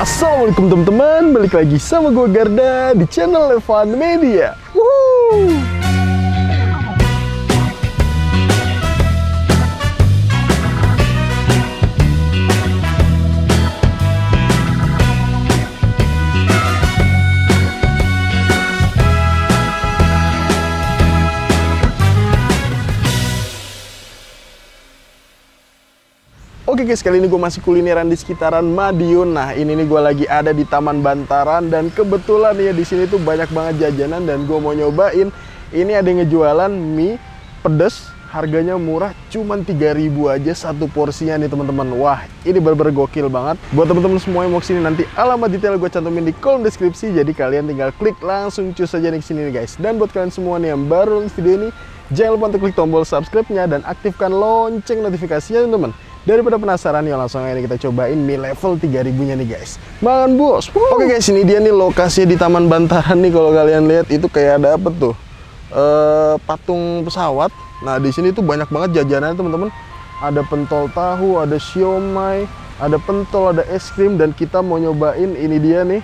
Assalamualaikum teman-teman, balik lagi sama gue Garda di channel Levan Media. Woohoo! Oke guys, kali ini gue masih kulineran di sekitaran Madiun. Nah, ini nih gue lagi ada di Taman Bantaran dan kebetulan ya di sini tuh banyak banget jajanan dan gue mau nyobain. Ini ada yang ngejualan mie pedes, harganya murah, cuman 3.000 aja satu porsinya nih teman-teman. Wah, ini bener-bener gokil banget. Buat teman-teman semua yang mau kesini, nanti alamat detail gue cantumin di kolom deskripsi. Jadi kalian tinggal klik langsung cus aja nih kesini nih guys. Dan buat kalian semua nih yang baru nonton video ini, jangan lupa untuk klik tombol subscribe-nya dan aktifkan lonceng notifikasinya teman-teman. Daripada penasaran, ya langsung aja kita cobain mie level 3.000-nya nih guys. Makan bos. Oke guys, ini dia nih lokasinya di Taman Bantaran nih. Kalau kalian lihat itu kayak ada apa tuh? Patung pesawat. Nah, di sini tuh banyak banget jajanannya teman-teman. Ada pentol tahu, ada siomay, ada pentol, ada es krim, dan kita mau nyobain ini dia nih.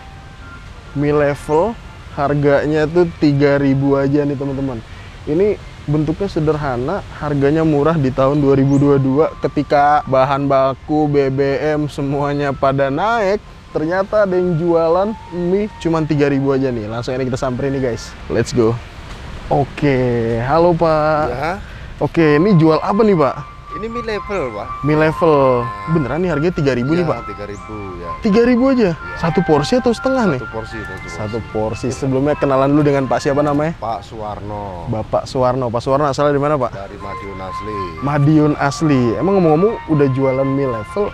Mie level harganya tuh 3.000 aja nih teman-teman. Ini bentuknya sederhana, harganya murah di tahun 2022 ketika bahan baku, BBM semuanya pada naik. Ternyata ada yang jualan mie cuman 3.000 aja nih. Langsung ini kita samperin nih guys. Let's go. Oke, halo Pak. Ya. Oke, ini jual apa nih Pak? Ini mie level, Pak. Mie level. Beneran nih harganya 3.000 nih Pak? 3.000 ya. 3.000 aja? Ya. Satu porsi atau setengah nih? Satu porsi. Satu porsi. Sebelumnya kenalan dulu dengan Pak siapa namanya? Pak Suwarno. Bapak Suwarno. Pak Suwarno asalnya di mana Pak? Dari Madiun asli. Madiun asli. Emang ngomong-ngomong udah jualan mie level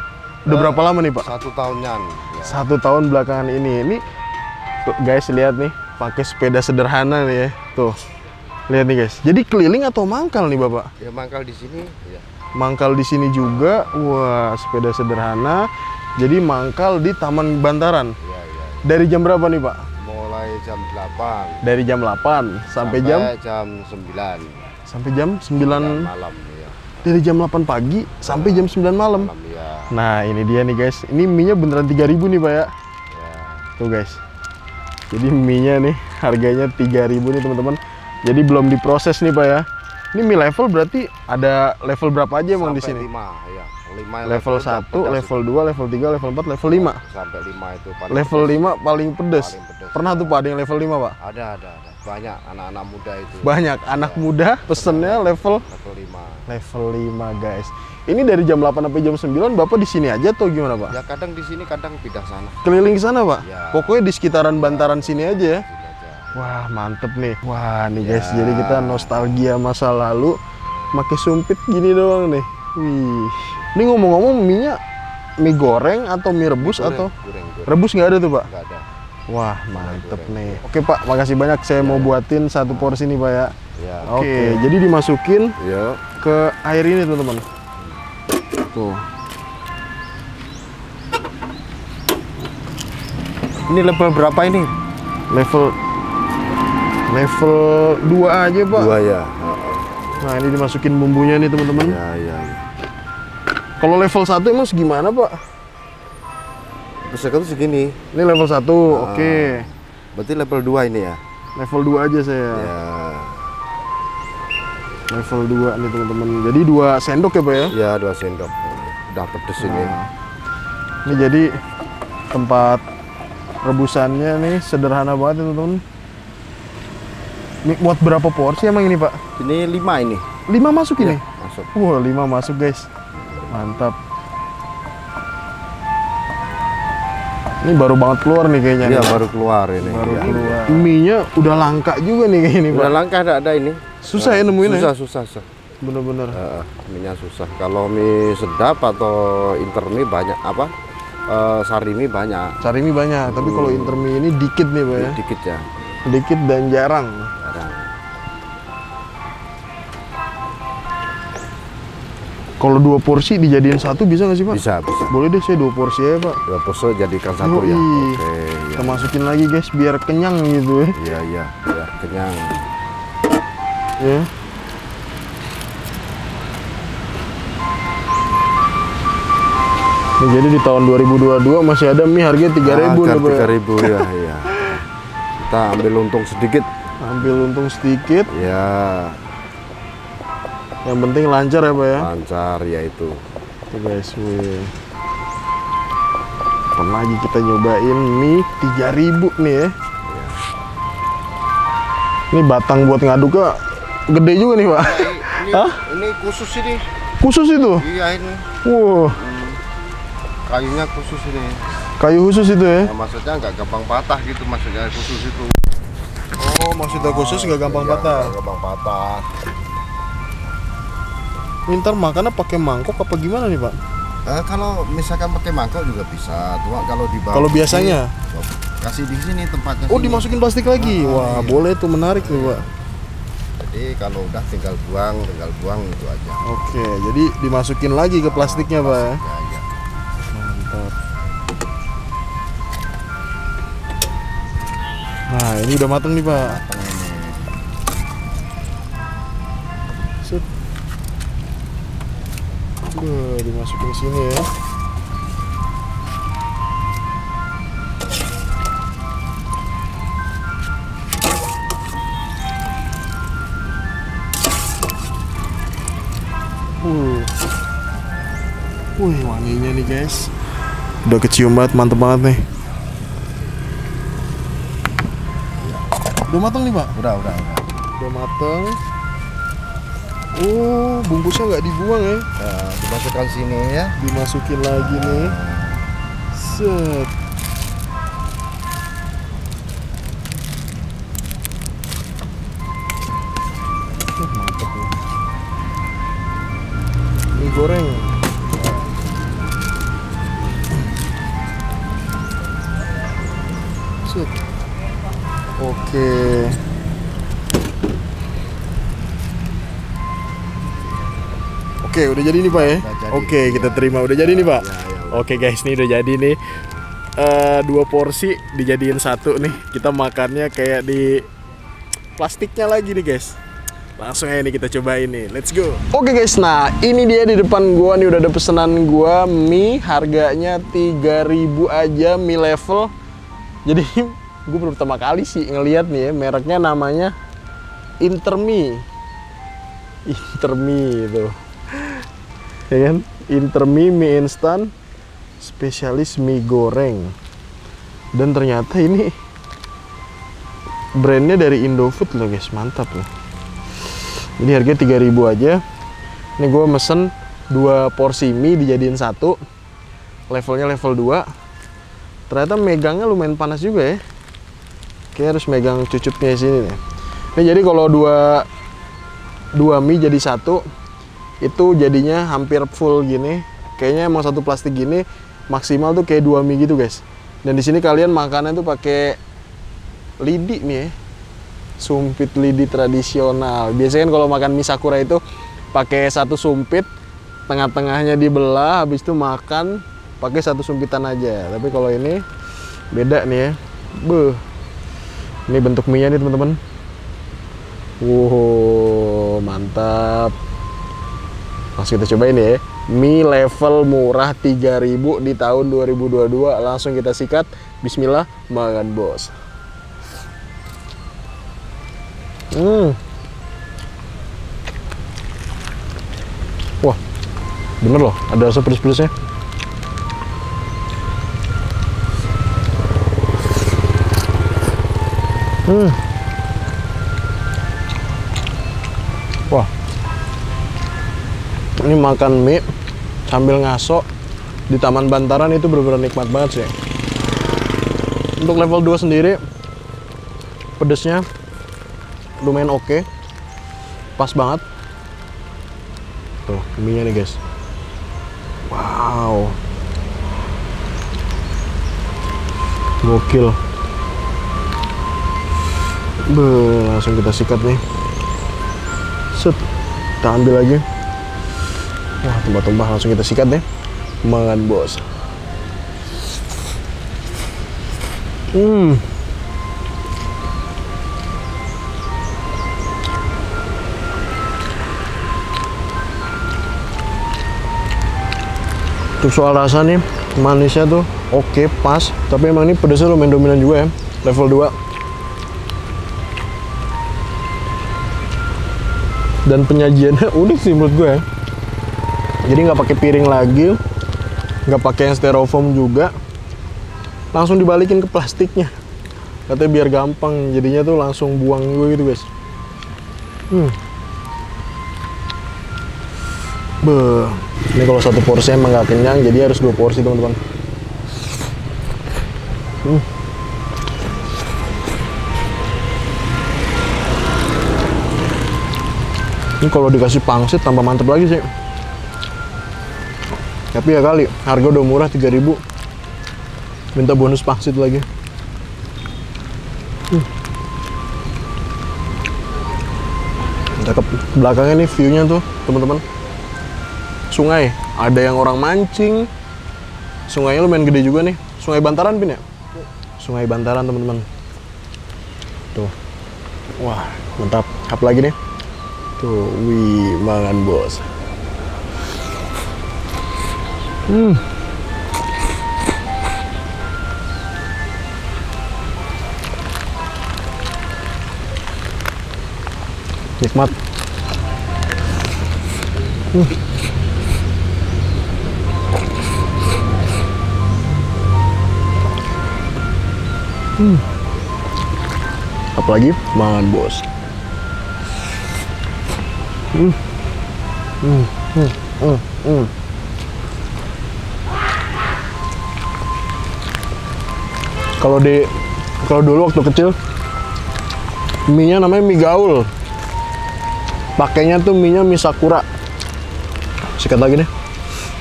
udah berapa lama nih Pak? 1 tahunan. Ya. 1 tahun belakangan ini. Ini tuh, guys lihat nih, pakai sepeda sederhana nih ya. Tuh. Lihat nih guys. Jadi keliling atau mangkal nih Bapak? Ya mangkal di sini ya. Mangkal di sini juga. Wah, sepeda sederhana. Jadi mangkal di Taman Bantaran. Ya. Dari jam berapa nih Pak? Mulai jam 8. Dari jam 8 sampai jam 9. sampai jam 9 malam ya. Dari jam 8 pagi sampai jam 9 malam. Ya. Nah, ini dia nih guys. Ini mie-nya beneran 3.000 nih Pak ya. Ya. Tuh guys. Jadi mie-nya nih harganya 3.000 nih teman-teman. Jadi belum diproses nih Pak ya. Ini mie level berarti ada level berapa aja emang di sini? 5 ya. 5 Level 1, level 2, level 3, level 4, level 5. Sampai 5 itu paling Level pedas. 5 paling pedes. Paling pedas. Pernah tuh Pak ada yang level 5 Pak? Ada. Banyak anak-anak muda itu. Banyak anak muda pesennya level Level 5. level 5 guys. Ini dari jam 8 sampai jam 9 Bapak di sini aja atau gimana Pak? Ya kadang di sini, kadang pindah sana. Keliling sana Pak? Ya. Pokoknya di sekitaran Bantaran sini aja ya. Sini aja. Wah mantep nih. Wah nih guys, Ya. jadi kita nostalgia masa lalu pakai sumpit gini doang nih. Wih. Ini ngomong-ngomong mie-nya mie goreng atau mie rebus atau Goreng. rebus nggak ada tuh Pak? Nggak ada. Wah mantep nih. Oke Pak, makasih banyak. Saya mau buatin satu porsi nih Pak ya. Ya. Oke, jadi dimasukin Ya. ke air ini teman-teman. Tuh. Ini level berapa ini? Level 2 aja Pak. 2 ya. Nah ini dimasukin bumbunya nih teman-teman. Ya. Kalau level 1 emang segimana Pak? Peserta tuh segini. Ini level 1, oke. Berarti level 2 ini ya? Level 2 aja saya. Ya. Level 2 nih teman-teman. Jadi 2 sendok ya Pak ya? Ya 2 sendok. Udah pedes ini. Ini jadi tempat rebusannya nih sederhana banget ya teman-teman. Ini buat berapa porsi emang ini Pak? Ini 5 ini. 5 masuk ini? Masuk. Wah 5 masuk guys. Mantap. Ini baru banget keluar nih kayaknya. Iya nih. baru keluar ini. Baru Ya. keluar. Mie-nya udah langka juga nih kayak ini Pak. Udah langka ada ini. Susah ya nemuin ya? Susah. Bener-bener. Mie-nya susah. Kalau mie sedap atau intermi banyak apa? Sari mie banyak. Cari mie banyak, tapi kalau intermie ini dikit nih Pak ya. Dikit ya. Dikit dan jarang. Jarang. Kalau 2 porsi dijadiin satu bisa nggak sih Pak? Bisa. Boleh deh saya 2 porsi ya Pak. 2 porsi jadikan satu ya. Yoi. Oke. Kita masukin lagi guys biar kenyang gitu ya. Iya. Kenyang. Ya. Ini Jadi di tahun 2022 masih ada mie harganya 3.000 nih, Pak. 3.000 ya, ya. Kita ambil untung sedikit. Ambil untung sedikit. Ya. Yang penting lancar ya, Pak ya. Lancar ya itu. Tuh guys, wih. Kapan lagi kita nyobain mie 3.000 nih ya. Ini batang buat ngaduknya gede juga nih, Pak. Ini khusus ini. Khusus itu? Iya ini. Wow. Kayunya khusus ini. Kayu khusus itu ya? Nah, maksudnya nggak gampang patah gitu, maksudnya khusus itu. Oh, maksudnya khusus nggak gampang patah? Nggak gampang patah. Ini ntar makannya pakai mangkok apa gimana nih, Pak? Kalau misalkan pakai mangkok juga bisa. Cuma kalau di bawah. Kalau biasanya? Kasih di sini tempatnya. Oh, dimasukin plastik lagi? Wah, iya. boleh tuh, menarik nih, Pak. Jadi kalau udah tinggal buang itu aja. Oke, jadi dimasukin lagi ke plastiknya, Pak ya? Ya. Mantap. Nah, ini udah mateng nih, Pak. Set. Dimasukin sini ya. Wih, wanginya nih guys. Udah kecium banget, mantep banget nih. Udah mateng nih, Pak? Udah. Udah mateng. Oh, bungkusnya nggak dibuang ya? Nah, dimasukkan sini ya. Dimasukin lagi nih. Set. Mantep nih. Mie goreng. Set. Oke. Oke, udah jadi nih, Pak ya? Oke, kita terima. Udah jadi nih, Pak? Ya. Oke guys, nih udah jadi nih. 2 porsi dijadiin 1 nih. Kita makannya kayak di plastiknya lagi nih guys. Langsung aja nih kita cobain nih. Let's go. Oke guys, nah ini dia di depan gua nih udah ada pesanan gua mie, harganya 3.000 aja, mie level. Jadi gue baru pertama kali sih ngeliat nih ya, mereknya namanya Intermie. Intermie itu. Ya kan? Intermie mie instan spesialis mie goreng. Dan ternyata ini brandnya dari Indofood loh guys, mantap loh. Jadi harganya 3.000 aja. Ini gue mesen 2 porsi mie dijadiin 1. Levelnya level 2. Ternyata megangnya lumayan panas juga ya. Kayak harus megang cucupnya di sini nih. Ini jadi kalau 2 mie jadi 1, itu jadinya hampir full gini. Kayaknya emang 1 plastik gini maksimal tuh kayak 2 mie gitu guys. Dan di sini kalian makannya tuh pakai lidi nih ya. Sumpit lidi tradisional. Biasanya kan kalau makan mie Sakura itu pakai 1 sumpit, tengah-tengahnya dibelah, habis itu makan pakai 1 sumpitan aja. Tapi kalau ini beda nih ya. Beuh. Ini bentuk mie-nya nih teman-teman. Wow, mantap. Langsung kita cobain ya. Mie level murah 3.000 di tahun 2022. Langsung kita sikat. Bismillah, makan bos. Wah, bener loh, ada rasa pedes-pedesnya. Wah, ini makan mie sambil ngaso di Taman Bantaran itu bener-bener nikmat banget sih. Untuk level 2 sendiri, pedesnya lumayan oke, pas banget. Tuh, mie-nya nih guys. Wow, gokil. Langsung kita sikat nih. Set, kita ambil lagi. Wah, tumpah-tumpah, langsung kita sikat deh. Makan bos. Untuk soal rasa nih, manisnya tuh oke, pas. Tapi emang ini pedasnya lumayan dominan juga ya, level 2. Dan penyajiannya unik sih menurut gue ya. Jadi nggak pakai piring lagi, nggak pakai yang styrofoam juga, langsung dibalikin ke plastiknya. Katanya biar gampang, jadinya tuh langsung buang gue gitu guys. Beuh. Ini kalau satu porsi emang nggak kenyang, jadi harus 2 porsi teman-teman. Ini kalau dikasih pangsit tambah mantep lagi sih. Tapi ya kali, harga udah murah 3.000. Minta bonus pangsit lagi. Cakep. Belakangnya nih view-nya tuh, teman-teman. Sungai, ada yang orang mancing. Sungainya lumayan gede juga nih. Sungai Bantaran, Pin ya? Sungai Bantaran, teman-teman. Tuh. Wah, mantap. Apa lagi nih? Tuh, wih, mangan bos. Nikmat. Apalagi mangan bos. Kalau dulu waktu kecil, mie-nya namanya mie gaul. Pakainya tuh mie-nya mie Sakura. Sikat lagi deh.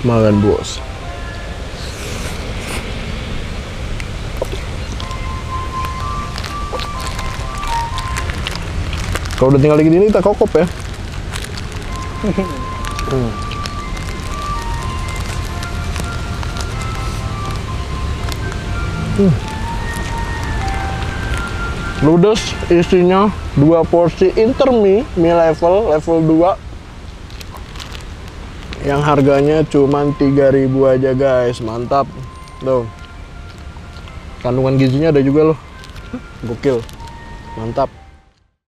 Makan bos. Kalau udah tinggal gini kita kokop ya. Ludes isinya 2 porsi intermie, mie level 2 yang harganya cuman 3.000 aja guys. Mantap tuh, kandungan gizinya ada juga loh, gokil, mantap.